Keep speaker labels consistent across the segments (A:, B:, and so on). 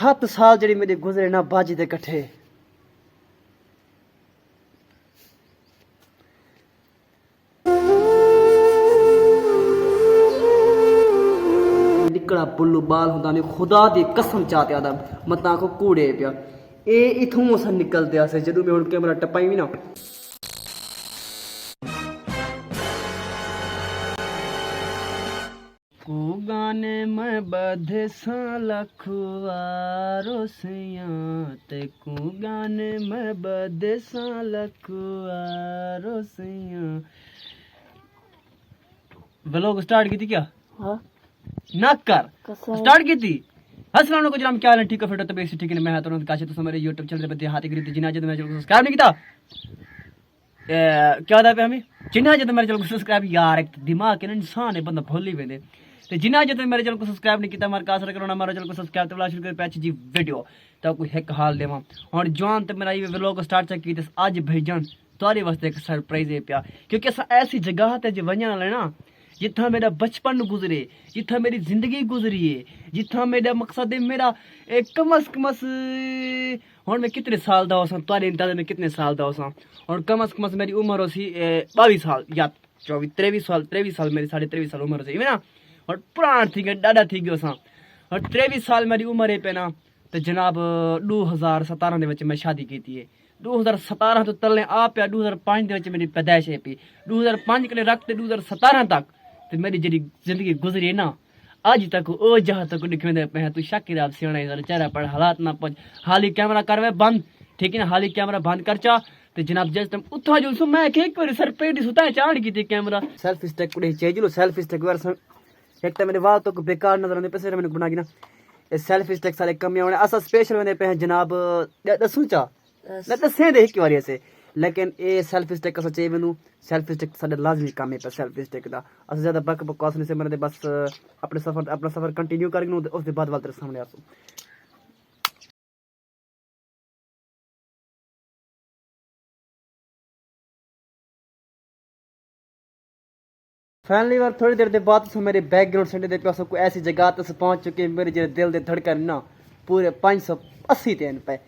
A: 7 साल जड़ी मेरे गुजरे ना बाजी दे कट्ठे। निकड़ा पुल्लू बाल होंदा ने खुदा दी कसम चाहते आदा मत आखो कूड़े पिया ए इथों अस निकलते आसे जदों मैं हुण कैमरा टपाई भी ना को गाने मैं बधे सा लखवारो सैया ते को गाने मैं बधे सा लखवारो सैया। व्लॉग स्टार्ट की थी क्या? हाँ ना कर स्टार्ट की थी। अस्सलाम वालेकुम जनाब, क्या हाल है? ठीक है फिर तो बेसिक ठीक है। मैं हां तो काशी तो मेरे YouTube चैनल पे हाथी करी थी जिना जद मेरे चैनल को सब्सक्राइब नहीं किया क्या था पे हमें जिना जद मेरे चैनल को सब्सक्राइब यार एक दिमाग के इंसान है बंदा भूल ही वेंदे ते जिना जद मेरे चैनल को सब्सक्राइब नहीं किया मार कासर करो ना मेरे चैनल को सब्सक्राइब तो शुरू कर पैच जी वीडियो तो कोई एक हाल देवा और जवान ते मेरा ये व्लॉग स्टार्ट चेक की आज भेजन तुम्हारे वास्ते एक सरप्राइज है पिया क्योंकि अस ऐसी जगह ते जे वणन वाले ना जिथा मेरा बचपन गुजरे जिथा मेरी जिंदगी गुजरी है जिथा मेरा मकसद है मेरा कमस कमस हुण मैं कितने साल दा होसां तुहाडे अंदाजे में कितने साल दा होसां और कमस कमस मेरी उम्र होसी 22 साल या 23 साल मेरी 23.5 साल उम्र होसी ना और पुरान थी गए डाडा थी गयो होसां और 23 साल मेरी उम्र है पे ना तो जनाब 2017 दे विच मैं शादी कीती है 2017 तो तले आ पिया 2005 दे विच मेरी पैदाइश है पी 2005 कने रख ते 2017 तक ते मेरी जी जिंदगी गुजरी है ना आज तक ओ जहाँ तक दिखे पे तू शाकिर आप सियाना चेहरा पर हालात ना पहुंच हाली कैमरा करवे बंद ठीक है ना हाली कैमरा बंद कर चा ते जनाब जज तुम उठा जो सो मैं एक बार सर पेट सुता चाड़ की थी कैमरा सेल्फी स्टिक कुड़े चाहिए लो सेल्फी स्टिक वर एक तो मेरे वाल तो बेकार नजर आने पैसे मैंने बना गिना ये सेल्फी स्टिक सारे कमी होने असा स्पेशल बने पे जनाब दसू चा ना दसे दे एक बार ऐसे लेकिन ये सेल्फी स्टिक अस चाहिए मैनू सेल्फी स्टिक साडा लाजमी काम है पे सेल्फी स्टिक दा अस ज्यादा बकवास नहीं से मरदे बस अपना सफर कंटिन्यू करेंगे उसके बाद वाल तेरे सामने आसो। फाइनली बार थोड़ी देर के बाद मेरे बैकग्राउंड सेंटर दे पे कोई ऐसी जगह तक पहुंच चुके मेरे जो दिल के धड़कन ना पूरे 580 तेन पे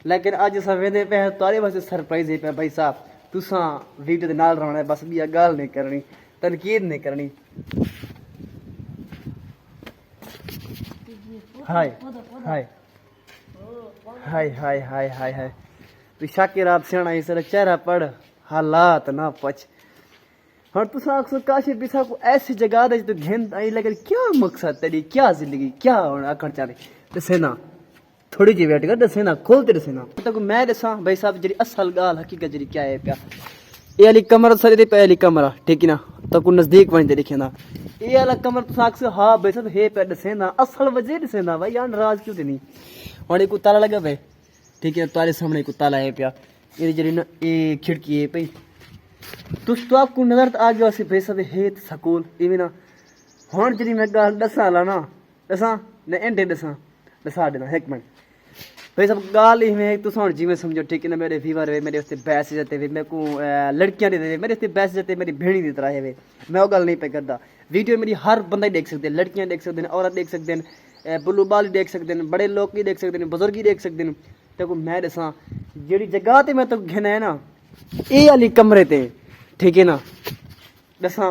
A: लेकिन अज अस वेंदे पे तुहाडे वास्ते सरप्राइज है पे भाई साहब तुसा वीडियो दे नाल रहना बस भी गल नहीं करनी तनकीद नहीं करनी। हाय हाय हाय हाय हाय हाय हाय तू शाकिर आप सियाना इस चेहरा पढ़ हालात ना पच हाँ तुस आखो काशी बिसा को ऐसी जगह दे तो घेन आई लेकिन क्या मकसद तेरी क्या जिंदगी क्या होना आखण चाहे दसे ना थोड़ी जी वेट कर दसे ना खोलते दसे ना तो मैं दसा भाई साहब जी असल गाल हकीकत जी क्या है प्या ये वाली कमरा सर दे पहली कमरा ठीक है ना तो को नजदीक वहीं दे दिखे ना ये वाला कमरा तुस आखो हाँ भाई साहब हे पे दसे ना असल वजह दसे ना भाई यार नाराज क्यों नहीं और एक ताला लगा भाई ठीक है तुम्हारे सामने एक ताला है प्या ये जी ना ये खिड़की है भाई तो आपको नजर तो आ गया सी भाई साहब हे सकूल इवें ना हुण जी मैं गल दसा ला ना दसा ने एंडे दसा देना एक मिनट भाई साहब गाल इवें तुस हुण जिवें समझो ठीक है ना मेरे व्यूवर वे मेरे वास्ते बैस जाते वे मेरे को लड़कियां दे मेरे वास्ते बैस जाते मेरी भेड़ी की तरह है वे मैं वो गल नहीं पे करदा वीडियो मेरी हर बंदा देख सकते लड़कियां देख सकते औरत देख सकते बुल्लू बाल देख सकते बड़े लोग भी देख सकते बुजुर्ग ही देख सकते तो मैं दसा जी जगह ते मैं तो घेना है ना ये वाली कमरे ते ठीक है ना दसा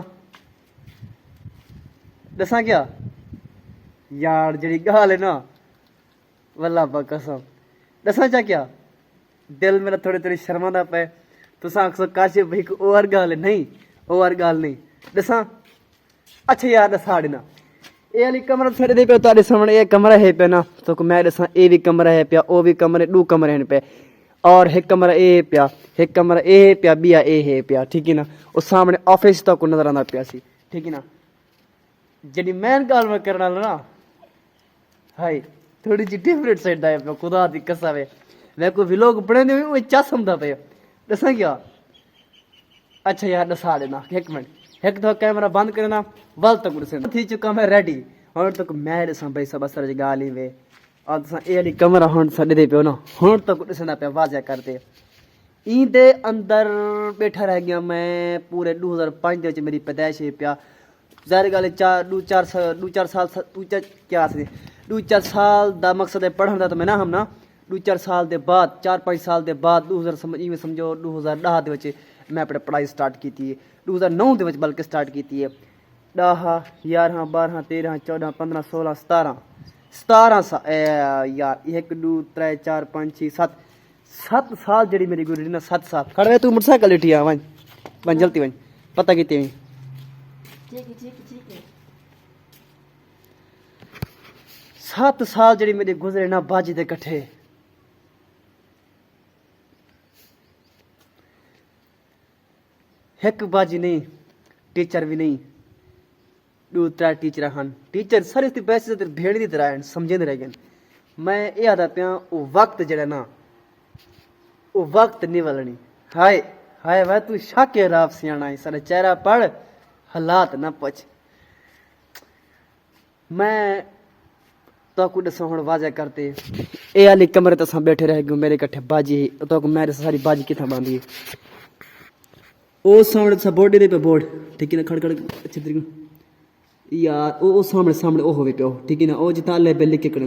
A: दसा क्या यार जी गाल है ना वल्ला कसम दसा चा क्या दिल मेरा थोड़ी थोड़ी शर्मांदा पे तुस आखो काशी भाई को और गाल नहीं और गाल नहीं दसा अच्छा यार दसा देना ये वाली कमरा छड़े दे पे तुम्हारे सामने ये कमरा है पे ना तो मैं दसा ये भी कमरा है पिया वो भी कमरे 2 कमरे हैं पे और एक कमरा ए पिया एक कमरा ए पिया बिया ए है पिया ठीक है ना उस सामने ऑफिस तक नजर आना पिया सी ठीक है ना जी मैन गल मैं करना ना हाय थोड़ी जी डिफरेंट साइड दा पे खुदा दी कसम है मैं कोई व्लॉग बनाने में चसमदा पे दसा क्या अच्छा यार दसा देना एक मिनट एक तो कैमरा बंद करना वल तक थी चुका मैं रेडी और तक मैं दसा भाई सब असर गाल ही वे और तुसा ये वाली कमरा हुण छड्ड दे पियो ना हुण तक दिसदा पे वाजा करते ई दे अंदर बैठा रह गया मैं पूरे 2005 दे विच मेरी पैदाइश है पिया ज़ाहिर गाल दू चार साल क्या सी 2-4 साल दा मकसद है पढ़ने का तो मैं ना हम ना 2-4 साल के बाद 4-5 साल के बाद 2000 समझो 2010 ਦੇ ਵਿੱਚ मैं अपनी पढ़ाई स्टार्ट की थी 2009 ਦੇ ਵਿੱਚ बल्कि स्टार्ट की थी 10 11 12 13 14 15 16 17 साल यार 1 2 3 4 5 6 7 साल जड़ी मेरी गुजरी ना 7 साल खड़े तू मोटरसाइकिल लेटी आ वन जल्दी वन पता कितने में ठीक है 7 साल जड़ी मेरे गुजरे ना बाजी दे कट्ठे एक बाजी नहीं टीचर भी नहीं 2-3 टीचर हैं टीचर सारे इसकी पैसे से भेड़ की तरह समझे रह गए मैं ये आता पिया वो वक्त जड़ा ना वो वक्त नहीं वलनी हाय हाय वह तू शाके राव सियाना है सारा चेहरा पढ़ हालात ना पच मैं तो कुछ दसा हुण वाजा करते ए वाली कमरे तो बैठे रह गए मेरे कट्ठे बाजी तो मेरे सारी बाजी कितना बांधी ओ सामने सा बोर्ड दे पे बोर्ड ठीक है ना खड़ अच्छे तरीके यार ओ सामने सामने ओ होवे पियो ठीक है ना ओ जिता ले बेल लिख के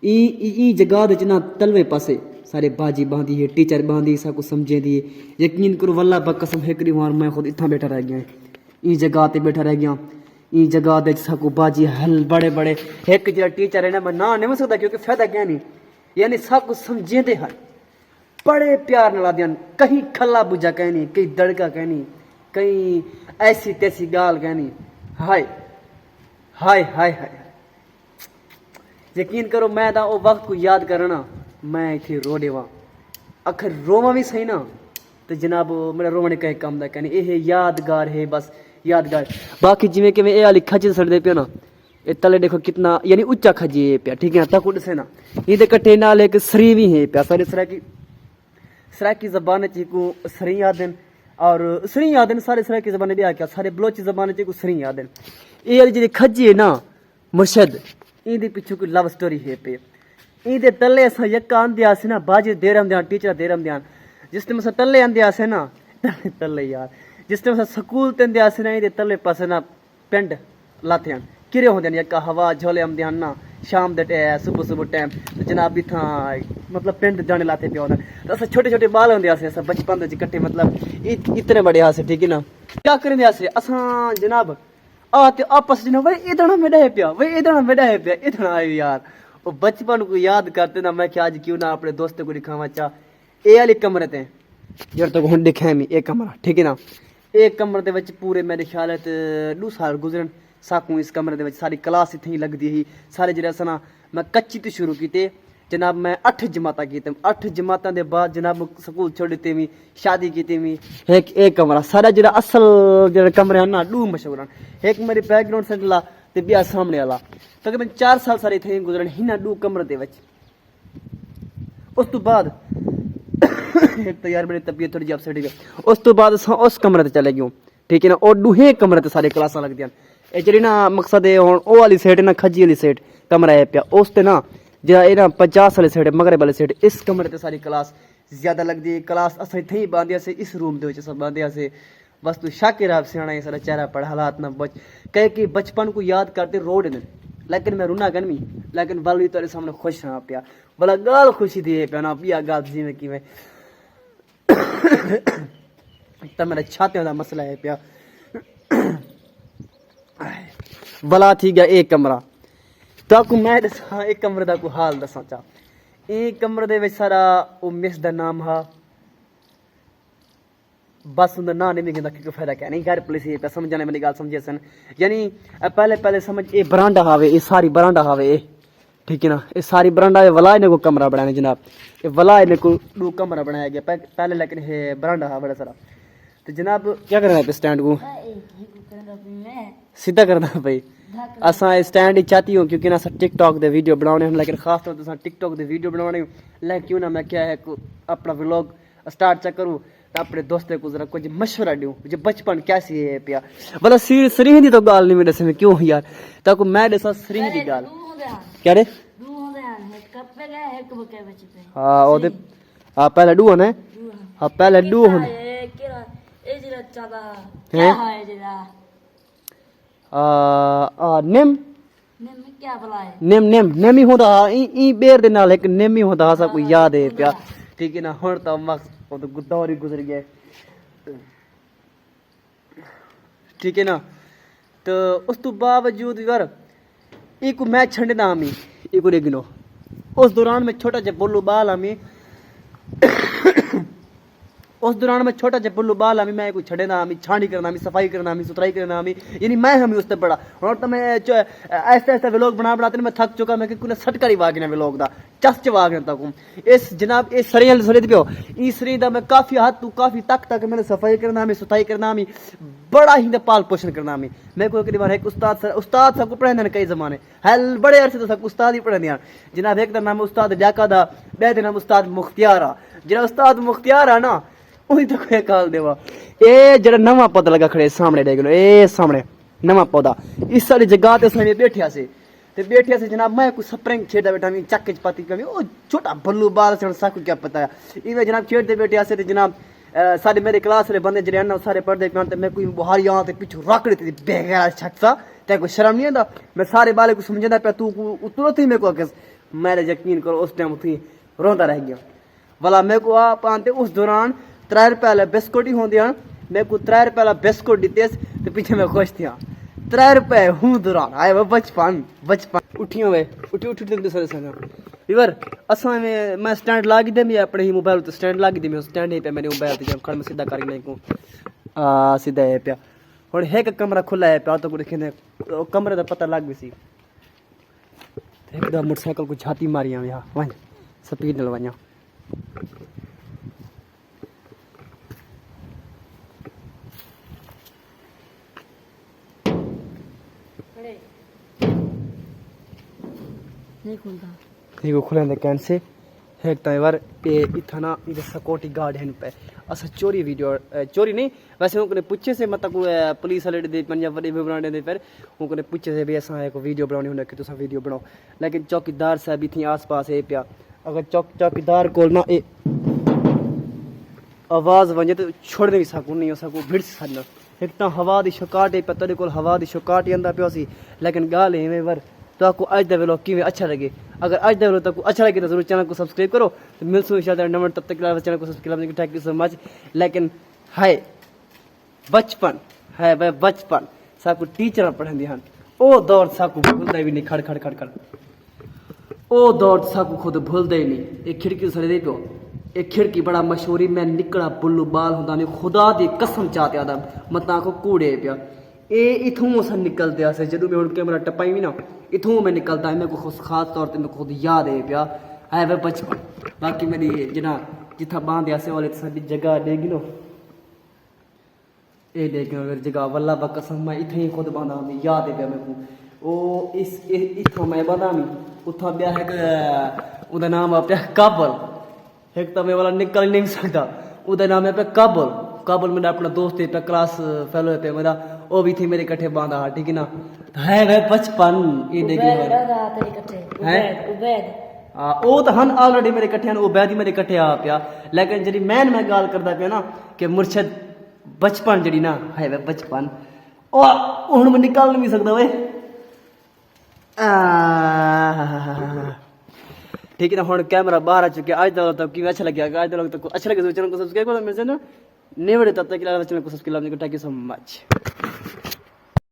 A: ई जगह दे ना तलवे पासे सारे बाजी बांधी है टीचर बांधी सा कुछ समझे दी यकीन करो वल्ला बकसम हेकरी मार मैं खुद इतना बैठा रह गया ई जगह ते बैठा रह गया ई जगह दे साकू बाजी हल बड़े बड़े एक जरा टीचर है ना मैं ना नहीं सकता क्योंकि फायदा क्या नहीं यानी सब कुछ समझे दे हर बड़े प्यार न दिया कहीं खला बुझा कहनी कहीं दड़का कहनी कहीं ऐसी तैसी गाल कहनी हाय हाय हाय हाय यकीन करो मैं तो वो वक्त को याद करना मैं इतने रो देवा आखिर रोवा भी सही ना तो जनाब मेरा रोने का काम दा कहनी ये यादगार है बस यादगार बाकी जिमें कि मैं ये वाली खज सड़ते पे ना ये तले देखो कितना यानी उच्चा खजी है पे ठीक है तक उड़ से ना ये कट्टे नाल एक सरी भी है पे सारे सराकी ज़बान को सरी यादन और सरी यादन सारे सराकी ज़बान भी आ क्या सारे बलोची ज़बान को सरी यादन ये जी खजी है ना मुर्शद इंदे पिछू कोई लव स्टोरी है पे इंदे तले अस यक्का आंदे आसे ना बाजी देरम ध्यान टीचर देरम ध्यान जिस टाइम अस तले आंदे आसे ना तले यार जिस टाइम अस स्कूल तेंदे आसे ना इंदे तले पासे ना पिंड लाते हैं किरे होंदे ने यक्का हवा झोले आंदे हैं ना शाम दे टाइम सुबह टाइम तो जनाब इतना मतलब पिंड जाने लाते पे होंदे तो अस छोटे छोटे बाल होंदे आसे अस बचपन दे कट्टे मतलब इतने बड़े आसे ठीक है ना क्या करेंदे आसे असा जनाब आते आपस में भाई इतना मेरा है पिया भाई इतना मेरा है पिया इतना है यार वो बचपन को याद करते ना मैं क्या आज क्यों ना अपने दोस्तों को दिखावा चाह ए वाले कमरे थे यार तो हुण दिखाया मैं एक कमरा ठीक है ना एक कमरे दे विच पूरे मेरे ख्याल है 2 साल गुजरन साकू इस कमरे दे विच सारी क्लास इत्थे ही लगदी ही सारे जेह्ड़े सना मैं कच्ची तो शुरू कीते जनाब मैं 8 जमाता कीते 8 जमाता दे बाद जनाब स्कूल छोड़ दिते मी शादी कीती मी एक कमरा सारा जेह्ड़ा असल जेह्ड़े कमरे हैं ना 2 मशहूर हैं एक मेरे बैकग्राउंड से ला ते ब्याह सामने वाला तकरीबन 4 साल सारे इत्थे गुजरन हिना 2 कमरे दे विच उस तो बाद एक तो यार मेरी तबीयत थोड़ी अपसेट है उस तो बाद उस कमरे ते चले गए ठीक है ना और दूहे कमरे ते सारे क्लासां लगदियां ए जेह्ड़ी ना मकसद है हुण ओ वाली साइड ना खज्जी वाली साइड कमरा है पिया उस ते ना जेह्ड़ा ए ना 50 वाली साइड मगरब वाली साइड इस कमरे ते सारी क्लास ज्यादा लगदी है क्लास अस इत्थे ही बांधे से इस रूम दे विच सब बांधे से बस तू शाकिर आप सियाना है सारा चेहरा पढ़ हालात ना बच कहे कि बचपन को याद करते रोड ने लेकिन मैं रुना गन मी लेकिन बल भी तेरे सामने खुश रहा पिया बड़ा गाल खुशी दी पिया ना पिया गाल जिवें किवें तो मेरा छाते का मसला है पिया भला थी गया एक कमरा तो मैं दसा एक कमरे का कोई हाल दसा चाह एक कमरे दे विच सारा वो मिस दा नाम हा बस उनका ना नहीं मिलता क्योंकि फायदा क्या नहीं घर पुलिस ये समझ जाने वाली गाल समझे सन यानी पहले समझ ये बरांडा हावे ये सारी बरांडा हावे ठीक है ना ये सारी बरांडा वला इन्हें को कमरा बनाने जनाब ये वला इन्हें को 2 कमरा बनाया गया पहले लेकिन है बरांडा हा बड़ा सारा तो जनाब क्या करना है स्टैंड को सीधा करना भाई असा स्टैंड ही चाहती हूँ क्योंकि ना टिकटॉक दे वीडियो बनाने लेकिन खास तौर पर टिकटॉक दे वीडियो बनाने लेकिन क्यों ना मैं क्या है अपना व्लॉग स्टार्ट चेक करूँ अपने दोस्तों को जरा कुछ मशवरा दूं जो बचपन कैसी है पिया बोला सरीह दी तो गाल नहीं मेरे से क्यों यार ताको मैं दसा सरीह दी गाल क्या रे हां ओदे हां पहले डू है हां पहले डू है ਨਿੰਮ
B: क्या बुलाए
A: ਨਿੰਮ ਹੀ ਹੁੰਦਾ ਈ ਬੇਰ ਦੇ ਨਾਲ ਇੱਕ ਨਿੰਮ ਹੀ ਹੁੰਦਾ ਸਭ ਕੁਝ ਯਾਦ ਹੈ ਪਿਆ ਠੀਕ ਹੈ ਨਾ ਹੁਣ ਤਾਂ ਮਕਸ ਉਹ ਤਾਂ ਦੌਰ ਹੀ ਗੁਜ਼ਰ ਗਿਆ ठीक है ना तो उस तो बावजूद यार एक मैच छंडना हमें एक गिनो उस दौरान में छोटा जा बुल्लू बाल हमें उस दौरान में छोटा जा बुल्लू बाल हमें मैं कोई छड़ेना हमें छानी करना हमें सफाई करना हमें सुथराई करना हमें यानी मैं हमें उससे बड़ा और तो मैं ऐसा ऐसा व्लॉग बनाते मैं थक चुका मैं कि सटकारी वागना व्लॉग दा चस वागना तक इस जनाब इस सरियां सरी पियो इस सरी दा मैं काफी हद तू काफी तक मैंने सफाई करना हमें सुथाई करना हमें बड़ा ही पाल पोषण करना हमें मैं कोई कई बार एक उस्ताद सबको पढ़ाते कई जमाने हल बड़े अरसे तो सब उस्ताद ही पढ़ाते हैं जनाब एक नाम उस्ताद डाका दा बे नाम उस्ताद मुख्तियार आ जरा उस्ताद मुख्तियार आ ना ਉਹਦੀ ਤਾਂ ਕੋਈ ਕਾਲ ਦੇਵਾ ਇਹ ਜਿਹੜਾ ਨਵਾਂ ਪੌਦਾ ਲਗਾ ਖੜੇ ਸਾਹਮਣੇ ਦੇਖ ਲਓ ਇਹ ਸਾਹਮਣੇ ਨਵਾਂ ਪੌਦਾ ਇਸ ਸਾਰੀ ਜਗ੍ਹਾ ਤੇ ਸਾਹਮਣੇ ਬੈਠਿਆ ਸੀ ਜਨਾਬ ਮੈਂ ਕੋਈ ਸਪਰਿੰਗ ਖੇਡਦਾ ਬੈਠਾ ਮੈਂ ਚੱਕ ਚ ਪਾਤੀ ਕਮੀ ਉਹ ਛੋਟਾ ਬੱਲੂ ਬਾਲ ਸੀ ਸਾਕੂ ਕੀ ਪਤਾ ਹੈ ਇਵੇਂ ਜਨਾਬ ਖੇਡਦੇ ਬੈਠਿਆ ਸੀ ਤੇ ਜਨਾਬ ਸਾਡੇ ਮੇਰੇ ਕਲਾਸ ਦੇ ਬੰਦੇ ਜਿਹੜੇ ਹਨ ਸਾਰੇ ਪੜ੍ਹਦੇ ਪਏ ਤੇ ਮੈਂ ਕੋਈ ਬੁਹਾਰੀਆਂ ਤੇ ਪਿੱਛੋਂ ਰੱਖ ਦਿੱਤੀ ਬੇਗੈਰ ਸ਼ਖਸਾ ਤੇ ਕੋਈ ਸ਼ਰਮ ਨਹੀਂ ਆਉਂਦਾ ਮੈਂ ਸਾਰੇ ਬਾਲੇ ਕੋ ਸਮਝਦਾ ਪਿਆ ਤੂੰ ਤੁਰਤ ਹੀ ਮੇਰੇ ਕੋ ਅਗਸ ਮੈਂ ਯਕੀਨ ਕਰੋ ਉਸ ਟਾਈਮ ਉੱਥੇ ਰੋਂਦਾ ਰਹਿ ਗਿਆ ਵਾਲਾ ਮੇਰੇ ਕੋ ਆ ਪਾਉਂਦੇ ਉਸ ਦੌਰਾਨ 3 रुपए वाला बिस्कुट ही होंगे मैं को 3 रुपए वाला बिस्कुट दीते तो पीछे मैं खुश था 3 रुपए हूँ दौरान आए वो बचपन उठियो वे उठी दूसरे संग इवर असा में मैं स्टैंड लागी दे मैं अपने ही मोबाइल तो स्टैंड लागी दे मैं स्टैंड ही पे मैंने मोबाइल ते खड़ में सीधा करके नहीं को सीधा है पिया और एक कमरा खुला है पिया तो को देखे कमरे का पता लग गई सी एकदम मोटरसाइकिल को छाती मारी यहाँ वन स्पीड न वञा नहीं खुलेंदे कैन से एक तो यार ये इतना इधर सिक्योरिटी गार्ड हैं पे असा चोरी वीडियो चोरी नहीं वैसे उनको पूछे से मतलब पुलिस वाले दे पंजाब बड़े भी बनाने दे फिर उनको पूछे से भी असा एक वीडियो बनानी होने कि तुसा वीडियो बनाओ लेकिन चौकीदार साहब भी थी आस-पास है पिया अगर चौकीदार को ना ए आवाज वजे तो छोड़ नहीं सकूं नहीं हो सकूं भिड़ सकना एक तो हवा दी शकाट है पता नहीं कोल हवा दी शकाट ही आंदा पियो सी लेकिन गाल है वर तो आपको आज दा व्लॉग किवें अच्छा लगे अगर आज दा व्लॉग आपको अच्छा लगे तो जरूर चैनल को सब्सक्राइब करो तो मिलते हैं इंशाल्लाह नंबर तब तक चैनल को सब्सक्राइब करने थैंक यू सो मच लेकिन है बचपन है भाई बचपन साकू टीचर पढ़ांदी हन ओ दौर साकू भूलदा भी नहीं खड़ ओ दौर साकू खुद भूलदा ही नहीं एक खिड़की सरे दे पियो एक खिड़की बड़ा मशहूरी मैं निकला बुल्लू बाल हुंदा मैं खुदा दी कसम चाहते आदा मता को कूड़े पिया ए इथों अस निकलते से जदों मैं कैमरा टपाई भी ना इथों मैं निकलता है मेरे को खास तौर पर मेरे को खुद याद है पिया है वे बचपन बाकी मेरी जना जिथा बांध आसे वाले साडी जगह देगी नो ए देगी अगर जगह वल्ला बा कसम मैं इथे ही खुद बांधा मैं याद है पिया मेरे को ओ इस इथों मैं बांधा मैं उथा ब्या है उदा नाम आ पिया काबल एक तो मैं वाला निकल नहीं सकता उदा नाम है पे काबल मेरा अपना दोस्त है पे क्लास फेलो है पे मेरा वो भी थी मेरे कट्ठे बांधा ठीक है ना है वे बचपन ये देखिए है ओ तो हन ऑलरेडी मेरे कट्ठे हैं उबैद ही मेरे कट्ठे आ पिया लेकिन जड़ी मैं गाल करदा पिया ना कि मुर्शद बचपन जड़ी ना है वे बचपन ओ हुन मैं निकाल नहीं सकदा वे ठीक है ना हुन कैमरा बाहर आ चुके आज तक कि अच्छा लगे आज तक अच्छा लगे तो चैनल को सब्सक्राइब करो मेरे से ना नेवड़े तब तक चैनल को सब्सक्राइब करने को थैंक यू सो मच